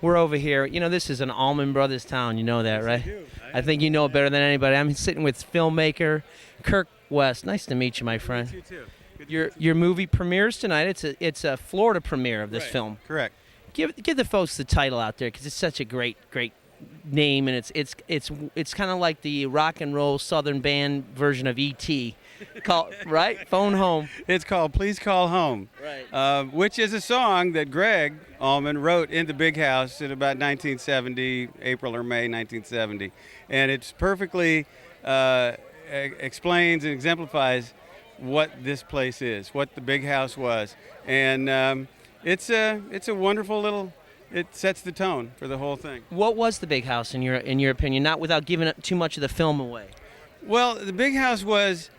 We're over here. You know, this is an Allman Brothers town. You know that, right? I do. I think you know it better than anybody. I'm sitting with filmmaker Kirk West. Nice to meet you, my You friend. too. Good to Your meet you. your movie premieres tonight. It's a Florida premiere of this Right. film. Correct. Give the folks the title out there because it's such a great name, and it's kind of like the rock and roll Southern band version of E.T. Call right, phone home. It's called "Please Call Home," Right. which is a song that Greg Allman wrote in the Big House in about 1970, April or May 1970, and it's perfectly explains and exemplifies what this place is, what the Big House was, and it's a wonderful little. It sets the tone for the whole thing. What was the Big House in your opinion? Not without giving too much of the film away. Well, the Big House was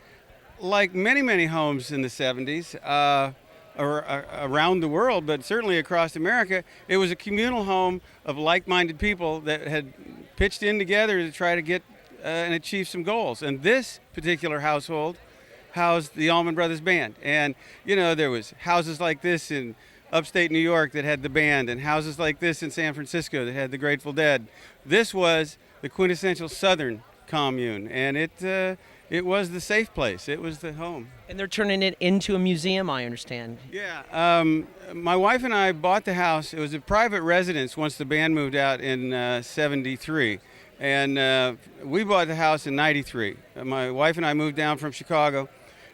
like many homes in the 70s, around the world, but certainly across America. It was a communal home of like-minded people that had pitched in together to try to get and achieve some goals. And this particular household housed the Allman Brothers Band. And, you know, there was houses like this in upstate New York that had the band, and houses like this in San Francisco that had the Grateful Dead. This was the quintessential Southern commune, and it was the safe place. It was the home. And they're turning it into a museum, I understand. Yeah. My wife and I bought the house. It was a private residence once the band moved out in 73. And we bought the house in 93. My wife and I moved down from Chicago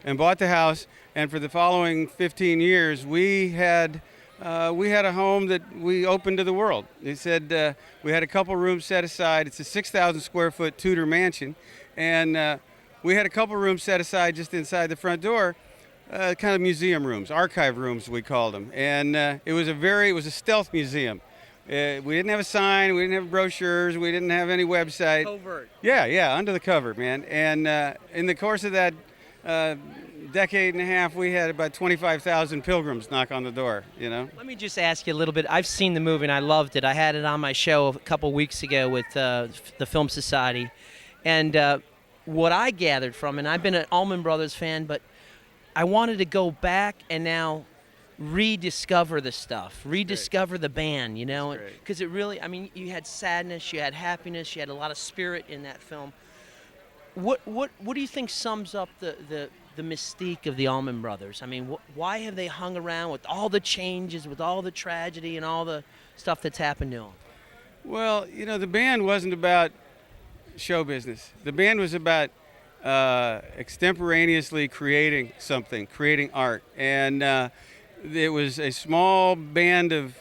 and bought the house. And for the following 15 years, we had a home that we opened to the world. They said we had a couple rooms set aside. It's a 6,000 square foot Tudor mansion. And we had a couple rooms set aside just inside the front door, kind of museum rooms, archive rooms we called them. And it was a stealth museum. We didn't have a sign, we didn't have brochures, we didn't have any website. Covert. Yeah, under the cover, man. And in the course of that decade and a half, we had about 25,000 pilgrims knock on the door, you know. Let me just ask you a little bit. I've seen the movie and I loved it. I had it on my show a couple weeks ago with the Film Society. And what I gathered from, and I've been an Allman Brothers fan, but I wanted to go back and now rediscover the stuff, rediscover the band, you know, because it really, I mean, you had sadness, you had happiness, you had a lot of spirit in that film. What do you think sums up the mystique of the Allman Brothers? I mean, why have they hung around with all the changes, with all the tragedy and all the stuff that's happened to them? Well, you know, the band wasn't about show business. The band was about extemporaneously creating something, creating art. And it was a small band of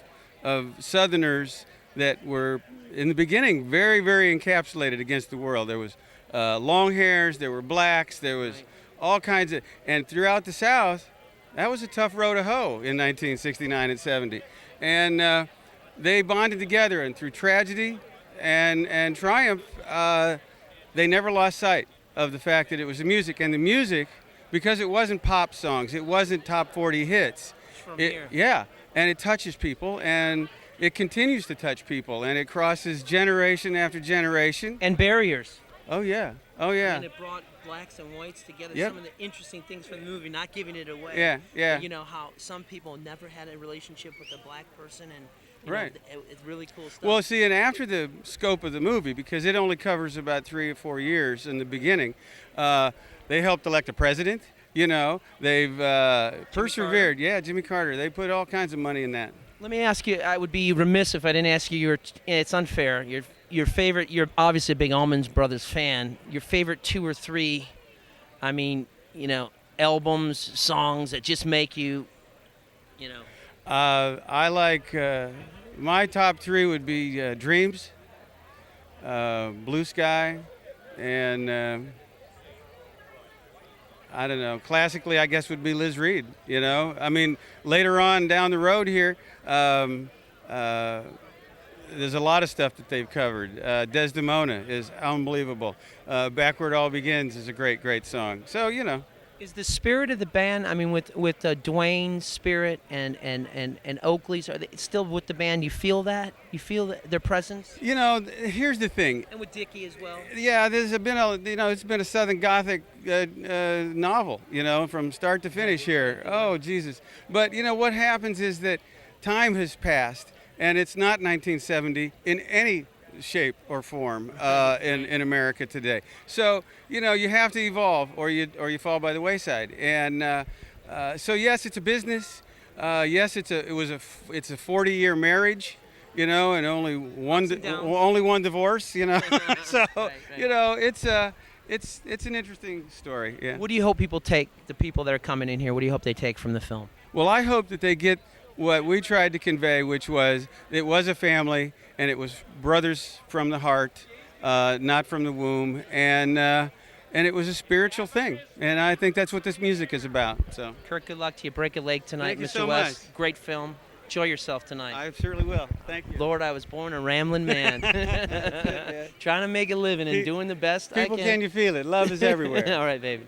Southerners that were, in the beginning, very, very encapsulated against the world. There was long hairs, there were blacks, there was all kinds of, and throughout the South, that was a tough row to hoe in 1969 and 70. And they bonded together, and through tragedy and triumph, they never lost sight of the fact that it was the music. And the music, because it wasn't pop songs, it wasn't top 40 hits. Yeah, and it touches people, and it continues to touch people, and it crosses generation after generation. And barriers. Oh, yeah. And it brought blacks and whites together. Yep. Some of the interesting things from the movie, not giving it away. Yeah. You know, how some people never had a relationship with a black person, and Right. It's really cool stuff. Well, see, and after the scope of the movie, because it only covers about 3 or 4 years in the beginning, they helped elect a president. You know, they've persevered. Yeah, Jimmy Carter. They put all kinds of money in that. Let me ask you, I would be remiss if I didn't ask you, it's unfair, your favorite, you're obviously a big Allman Brothers fan, your favorite 2 or 3, I mean, you know, albums, songs that just make you, you know. I like, my top 3 would be Dreams, Blue Sky, and I don't know, classically I guess would be Liz Reed, you know. I mean, later on down the road here, there's a lot of stuff that they've covered. Desdemona is unbelievable. Backward All Begins is a great song. So, you know. Is the spirit of the band, I mean, with Dwayne's spirit and Oakley's, are they still with the band? You feel that? You feel their presence? You know, here's the thing. And with Dickie as well? Yeah, it's been a Southern Gothic novel, you know, from start to finish here. Oh, Jesus. But, you know, what happens is that time has passed, and it's not 1970 in any shape or form in America today. So you have to evolve, or you fall by the wayside. And so yes, it's a business. Yes, it's a 40-year marriage. And only one divorce. So it's an interesting story. Yeah. What do you hope the people that are coming in here, what do you hope they take from the film? Well, I hope that they get what we tried to convey, which was it was a family, and it was brothers from the heart, not from the womb, and it was a spiritual thing. And I think that's what this music is about. So, Kirk, good luck to you. Break a leg tonight, Thank you Mr. so West. much. Great film. Enjoy yourself tonight. I certainly will. Thank you. Lord, I was born a rambling man. That's it, man. Trying to make a living and doing the best I People, can. can you feel it? Love is everywhere. All right, baby.